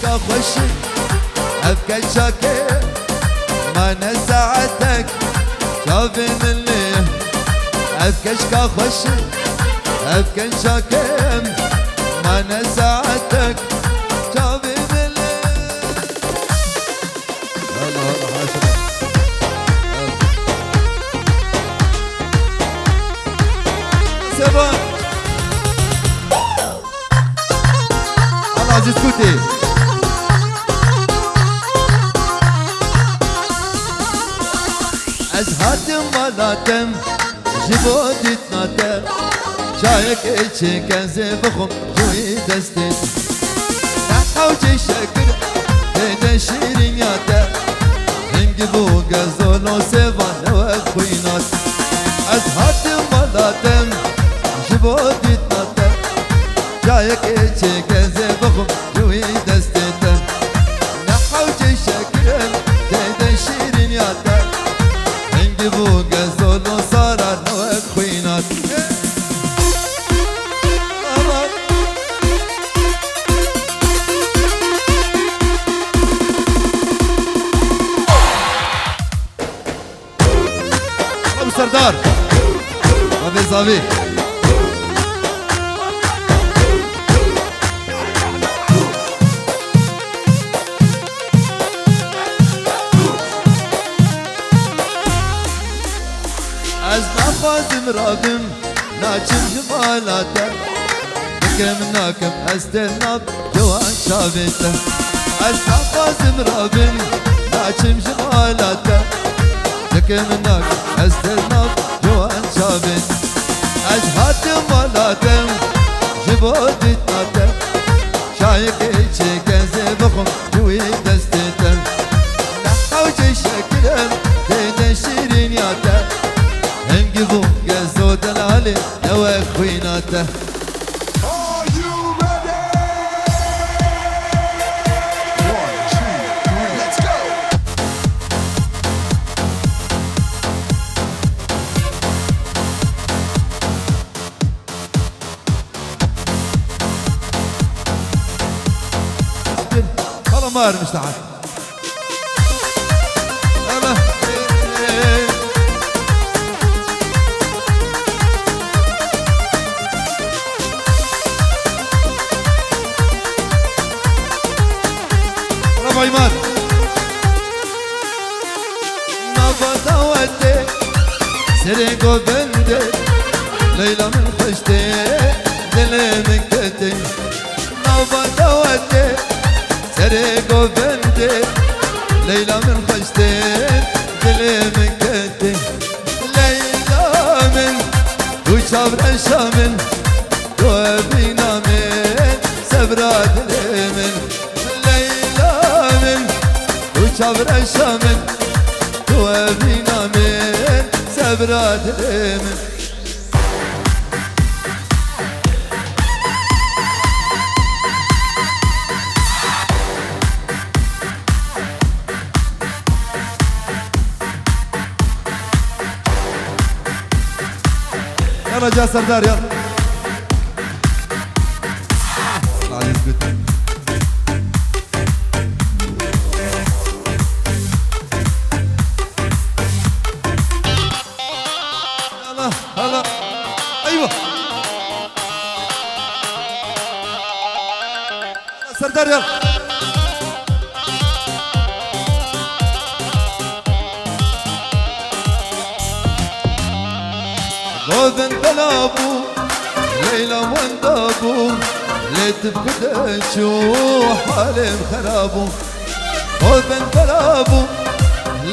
كشكا خوشي أبكى شاكر ما نساعتك شافي مني أبكى شكا خوشي أبكى شاكر ما نساعتك شافي مني. هلا هلا حاشا سبان الله عزيز كوتي از هاتم مالاتم جبودت ناتم شايك اتشي كنزي بخم جوي دستت نحوجي شكر هيدا شيرين ياتا انجبو غزولو سيفان وخوينات از هاتم مالاتم جبودت ناتم شايك اتشي كنزي بخم جوي دستت نحوجي شكر هيدا شيرين ياتا انجبو غزولو صارا وخوينات سردار ما بيزاوي از نخوازم رابم ناچم جمالاته بكم ناكم استناب جوان شابته از نخوازم رابم ناچم جمالاته بكم ناكم استناب جوان شابت از هاتم مالاتم جبودت ناتم شايك ايشي كنزي بخم جوي دستتم نحوجي شكلم ديدا شيرين ياتم انقبو قزو دلالي نواك خويناته. مار مستعد يلا ربع عماد نبض ودي سرقو بندي ليلى من خشتي دلي من كتي نبض ودي سرقو بندي ليلى من خشتين دلي من كتين ليلى من وشابر شامن وبينا من سبرا دلي من ليلى من وشابر شامن وبينا من سبرا دلي من. يلا جا سردار يلا عزيز بيت يلا هلا ايوه سردار يلا غوذن بلابو ليلى واندابو ليت بكدشو حالي خرابو غوذن بلابو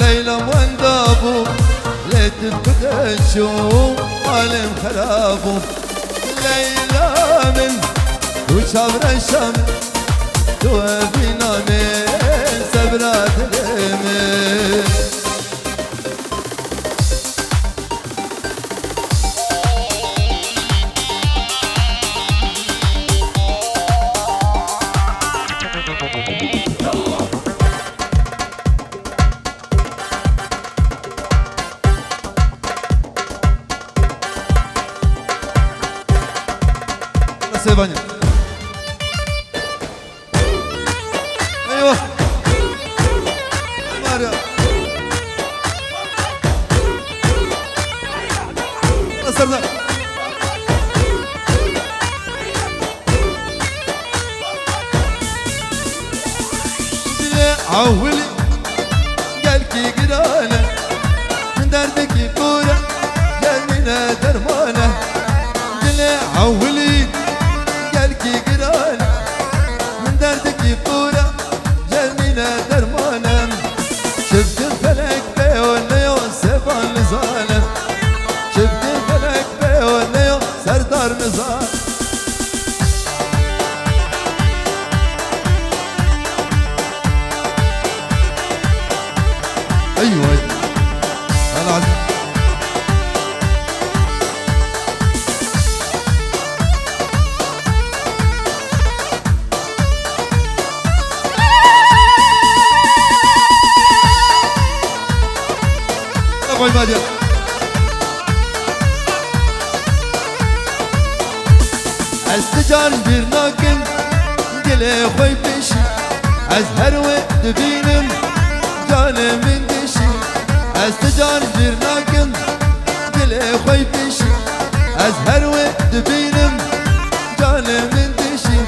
ليلى واندابو ليت بكدشو حالي خرابو ليلى من وشابر الشام توابينا من سبرات اليمين. Sebanya. ايوه ماريا صرنا عولي قالكي قرانا من دردك كورة جانينا درمانة دلي عولي قالكي قرانا من دردك كورة جانينا درمانة شفت الفلك بي ولا يوسف النزالة شفت الفلك بي ولا يوسف سردار نزال ايوه انا عزيز ابو عماد السجار برناكن دلي خوي بشي ازهر ودبينم جاني من دشي استجار برناكن دلي خوي بشي ازهر ودبينم جاني من دشي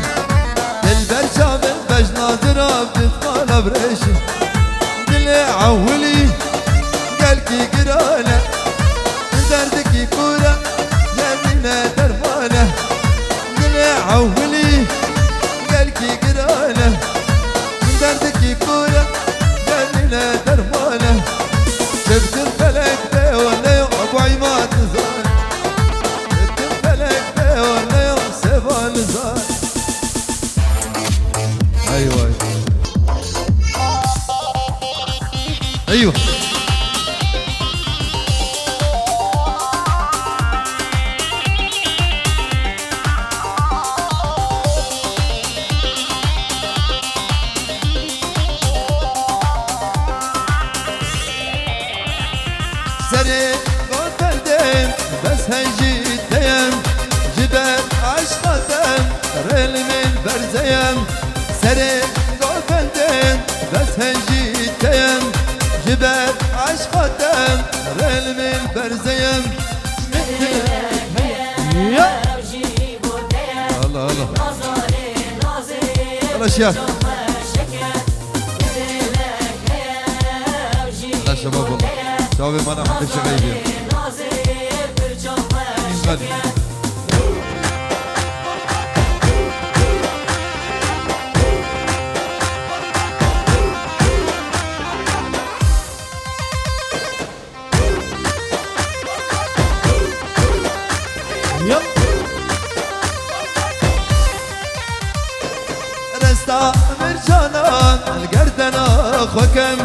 دلبر شامل بج ناظرة بتطال بريشي دلي عولي قالكي قرانة دردكي كورة جانينا درمانة دلي عولي قالكي قرانة دردكي كورة جانينا درمانة شفت الفلك بي ولا يوم ابو عماد نزال شفت الفلك بي ولا يوم سيفا نزال ايوه ايوه سري قتلتم بس هنجي ديم جبال عشقتم ريل من برزيم سري قتلتم بس هنجي ديم جبال عشقتم ريل من برزيم الله الله الله شيخ الله شباب والله شباب ما انا حد شغيبين غني رستا مرجانا القردنا خوكم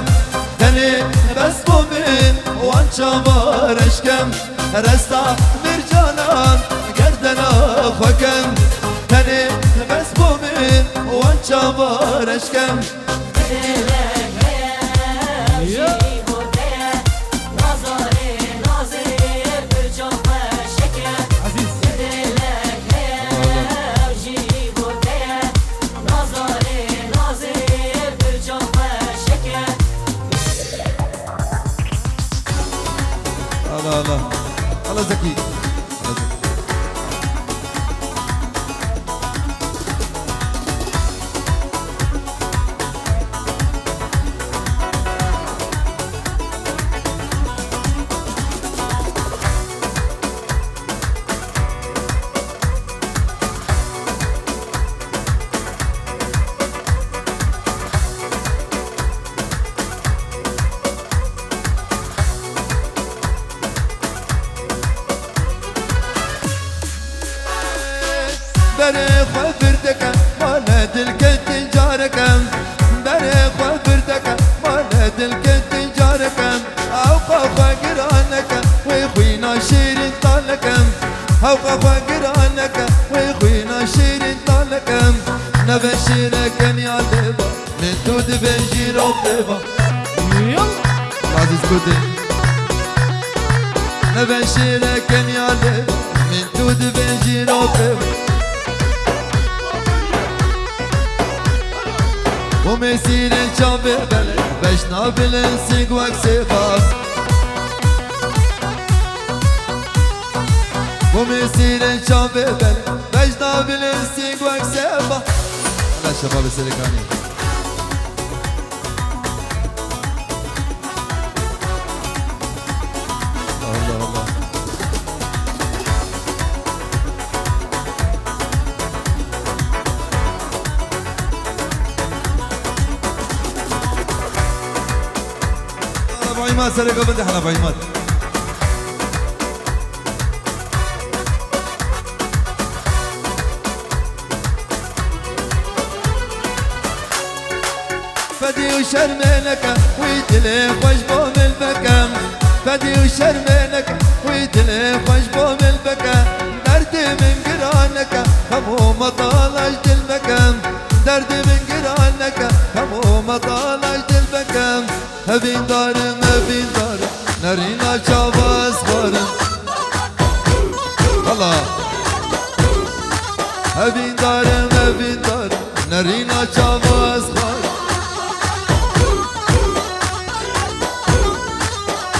تاني بس بومين وان شامار اشكم رستا مرجانا القردنا خوكم تاني بس بومين وان شامار اشكم الله الله زكي بريخ وفردك مالد الكت جاركم بريخ وفردك مالد الكت جاركم اوقف قرانك ويخوينا شيرين طالكم اوقف قرانك ويخوينا شيرين طالكم نبشرك يا لبا من تود بنجير وقبا عزيز كودي نبشرك يا لبا من تود بنجير وقبا ومسير الشاب بلد بشنا بالنسيق وكسيخاف ومسير الشاب بلد بشنا بالنسيق وكسيخاف. على الشباب السلكاني الله الله. بعيمات سرقة بدي حنا بعيمات. فدي وشرمينك ويتلي وجبو من البكم فدي وشرمينك ويتلي وجبو من البكم دردي من قرانك هموم طالج المكم دردي من قرانك هموم طالج المكم. هبين دارم هبين دارم نرينا شابا صغارم الله. هبين دارم نرينا شابا صغارم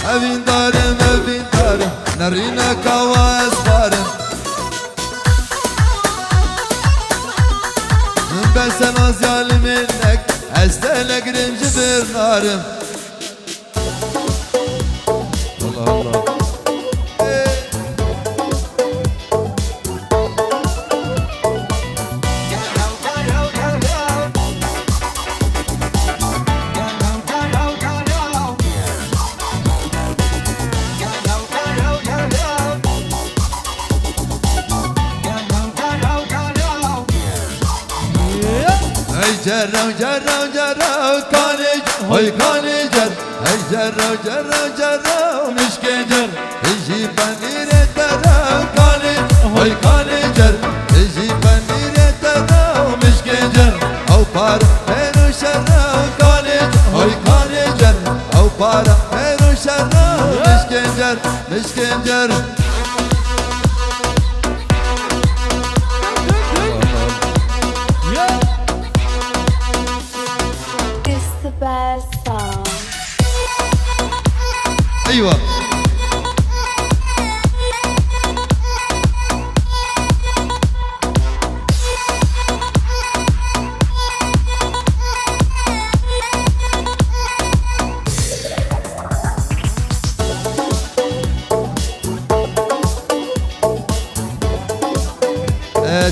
هبين دارم نرينا كوا صغارم. بس انا زعل منك استلك رمج نارم الله الله. جرو جرو جرو كانج هاي كانجر هاي جرو جرو جرو مشكجر يجي بنير ترى كانج هاي كانجر يجي بنير ترى مشكجر او بار هنو شرو كانج هاي كانجر او بار هنو شرو مشكجر مشكجر. ايوه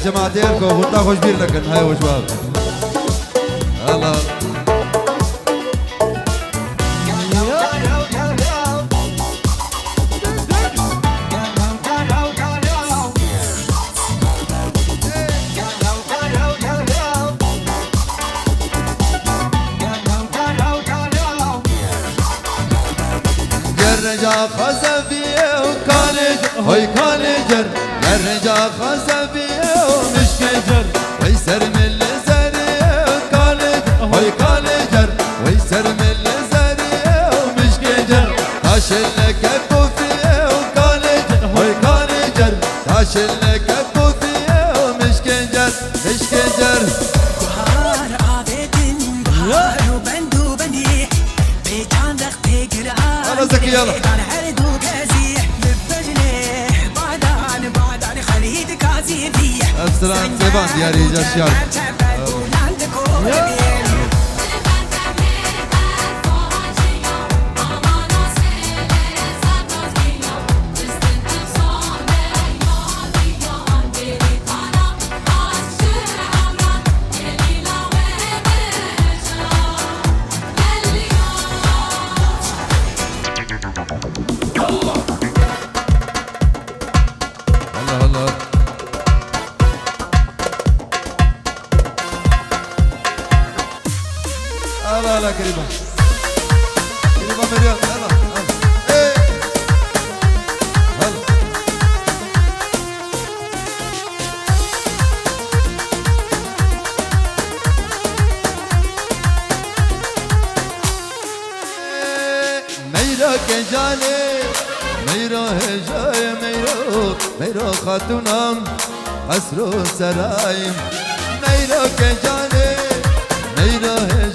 جماعتينكم وطا خوش بير لكن هاي وشباب الله. رجع خزفيه وكانج هاي كانجر رجع خزفيه ومشكجر ويسر من الزريه وكانج هاي كانجر ويسر من الزريه ومشكجر تاشلك كوفيه وكانج هاي كانجر تاشلك كوفيه ومشكجر مشكجر. بهار عابدين بهار وبندو بني بيجان دختي قرآن الله زكي يلا السلام سيبان دياري جاشيار الله لا كريمة كريمة مريم يلا ايه هلا ميرا كجاني ميرا هجاي ميرا خاتونام قصر سرايم ميرا كجاني ميرا هجاي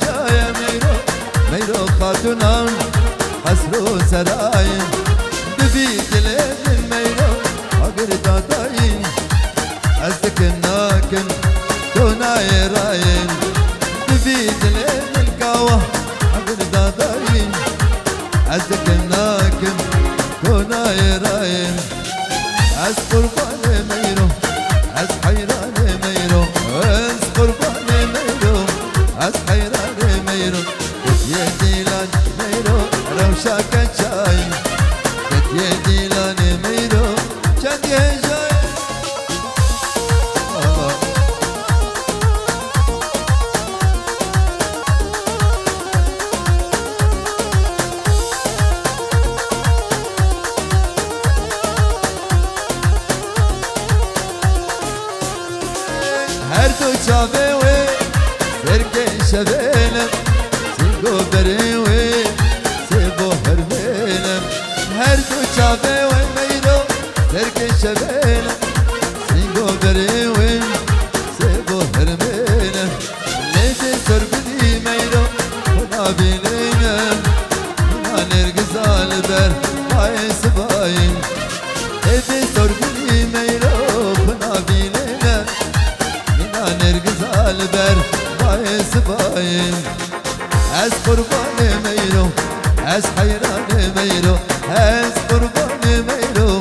هاتونا حسرو سراين ببيت لين الميرو أقر داداين أزدكن ناكن توناي راين ببيت لين القاوة أقر داداين أزدكن ناكن توناي راين أز قربان ميرو أز حيران ميرو أز قربان ميرو أز حيران ميرو يدي لان ميرو روشاك جاي يدي لان ميرو شاد يجاي هر دو چاوه و سرکه شویلم سیگو بریوی سیبو هرمینم هر دو چاوه و میرو سرکه شویلم سیگو بریوی سیبو هرمینم لیده سربدی میرو خدا بینیم خدا نرگزال بر بای سباییم لیده سربدی میرو خدا بینیم نرگزال بر بای سبایم از قربان میرو از حیران میرو از قربان میرو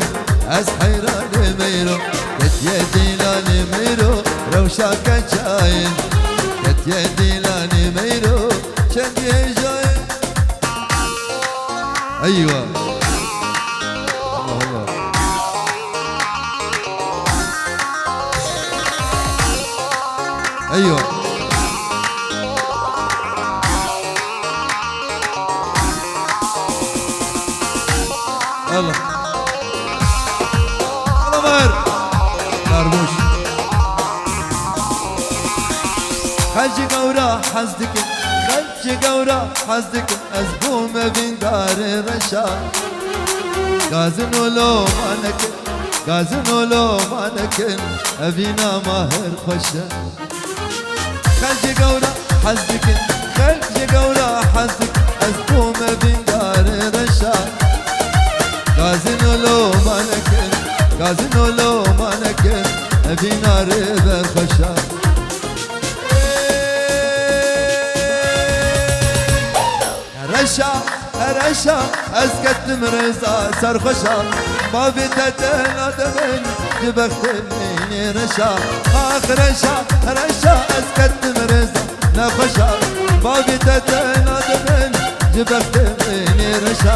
از حیران میرو کتیه دیلان میرو روشاک جاین کتیه دیلان میرو چندیه جاین ایوه ايوه الله الله مر مرموش خلج قورا حزدك خلج قورا حزدك ازبوم بين دار رشا غازن ولو مانك غازن ولو مانك ابينا ماهر خشا خلج قورا حزدك خلج قورا حزدك ازبوم بين دار رشا غازن ولو مانك غازن ولو مانك ابينا ريب خشا رشا رشا اسكت مرزا سرخشا ما بتتن ادمن جبخت مني رشا اخ رشا رشا اسكت مرزا نخشا ما بتتن ادمن جبخت مني رشا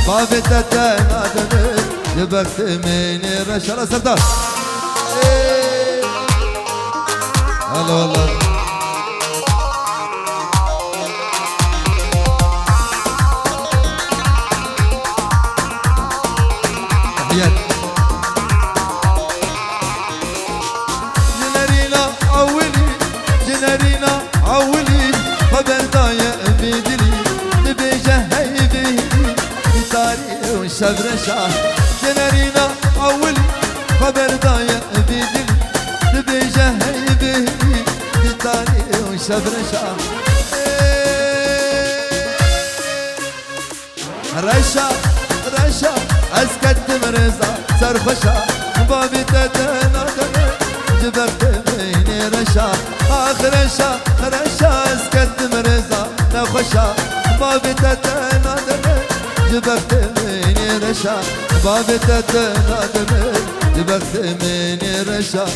ما بتتن ادمن جبخت مني رشا لا سردار هلا والله جنرينا عولي جنرينا عولي خبر ضايع بدلي نبيجه هي بهدي بطاري وشبرشة جنرينا عولي خبر ضايع بدلي نبيجه هي بهدي بطاري وشبرشة رشا رشا اسكت مرزا سرخشا بابي تتنا جبرت مني رشا اخ رشا رشا اسكت مرزا نخشا بابي تتنا جبرت مني رشا بابي تتنا جبرت مني رشا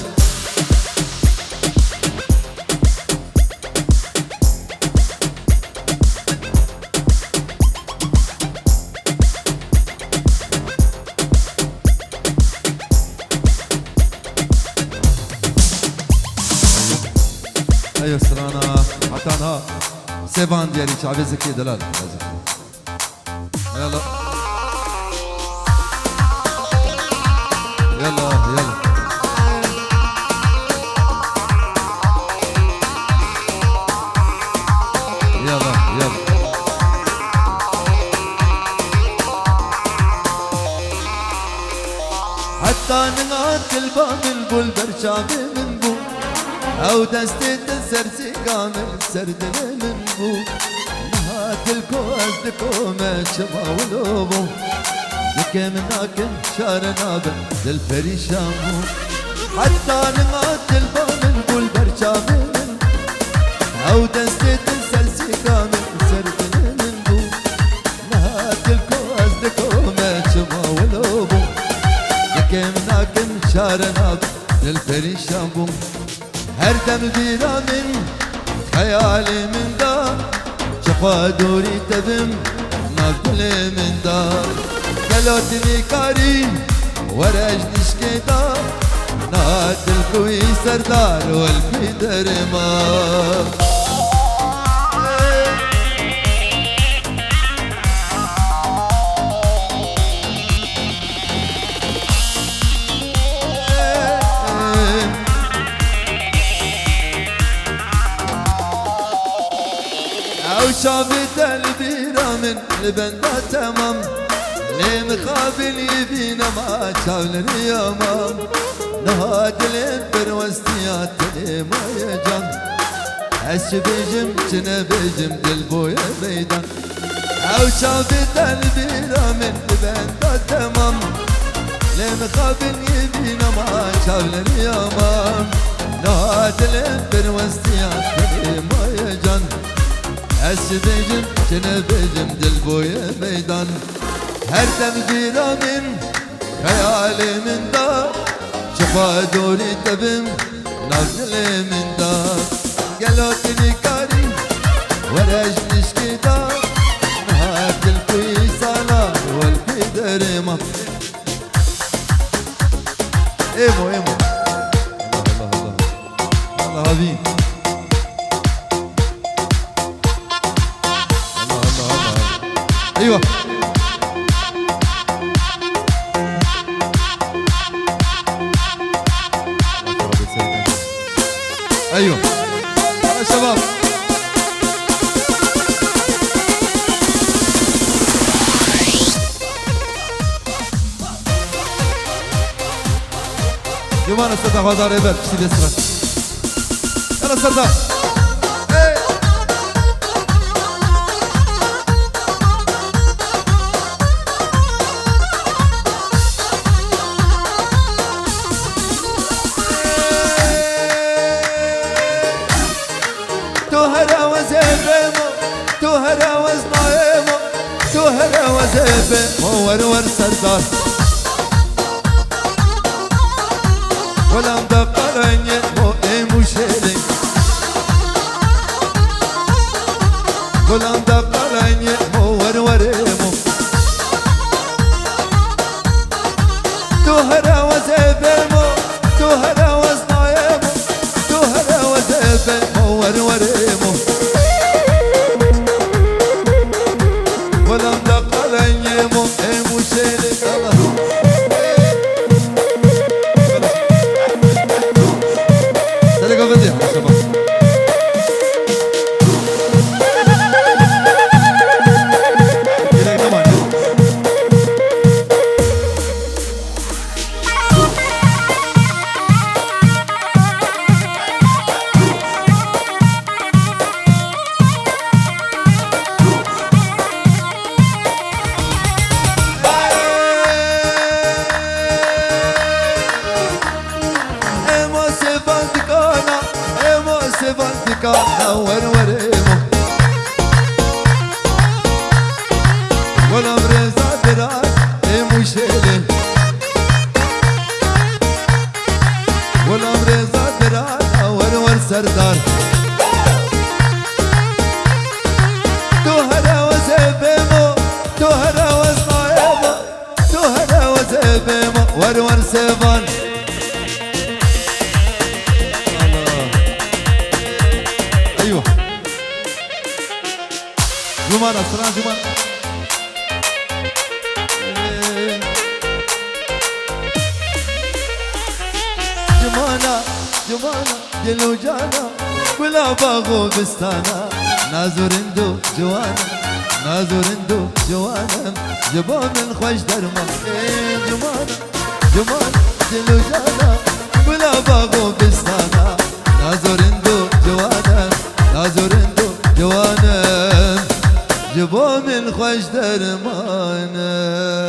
ايوه سرانا عطانا سيبان ديالي شعبي زكي دلال يلا يلا يلا يلا يلا حتى نغات الباب البول برشابي من بو او دستي السرسي كامل سردنا من بو نهات الكون أزدكم شما ولوبو لكم ناكم شارنابن دل فريشامو حتى نمات البان نقول برشامن أو دستي تنسلسي كامل سردن نقول نهاتلكو أزدكم شما ولوبو لكم ناكم شارنابن دل فريشامو هر دم بيرا من خيالي من دار شفا دوري تبم نافدلي من دار قلوتني كاري ورج نشكي دار نهات الكوي سردار والبيدر مار شافت البيرة من البندة تمام ليه مخابل يبينا ما شاول اليوم نهاد الانبر واستيات ليه ما يجان هش بيجم جنا بيجم دلبويا ميدان او شافت البيرة من البندة تمام ليه مخابل يبينا ما شاول اليوم نهاد الانبر واستيات ليه ما يجان هس بيجم جنا بيجم دلبويا ميدان هر دم جيرا من خيالي من دار شفا دوري تبم نازلي من دار قلوتني كاري ورج نشكي دار نهات الكوي سالار والبيدر ما ايمو ايمو الله الله الله حبيب ايوه ايوه يا شباب جمانة سردار هذا ريبر سيدي اسرع يلا سردار ورور سردار ولم دقرني مو ايمو شيلي ولم دقرني مو ورور ايمو تهرا وزبمو تهرا وزنايمو تهرا وزبمو ورور ايمو ولم دقرني مو سردار تهرا وزبمو تهرا وزنايمو تهرا وزبمو ورور سيفان ايوه جمانة سلام جمانة جمانة جمانة دلو جانا ولا باغو بستانا نازورندو جوانا نازورندو جوانا جبا من خوش درمان جمانا جمانا دلو جانا ولا باغو بستانا نازورندو جوانا نازورندو جوانا بو من خوش درمانه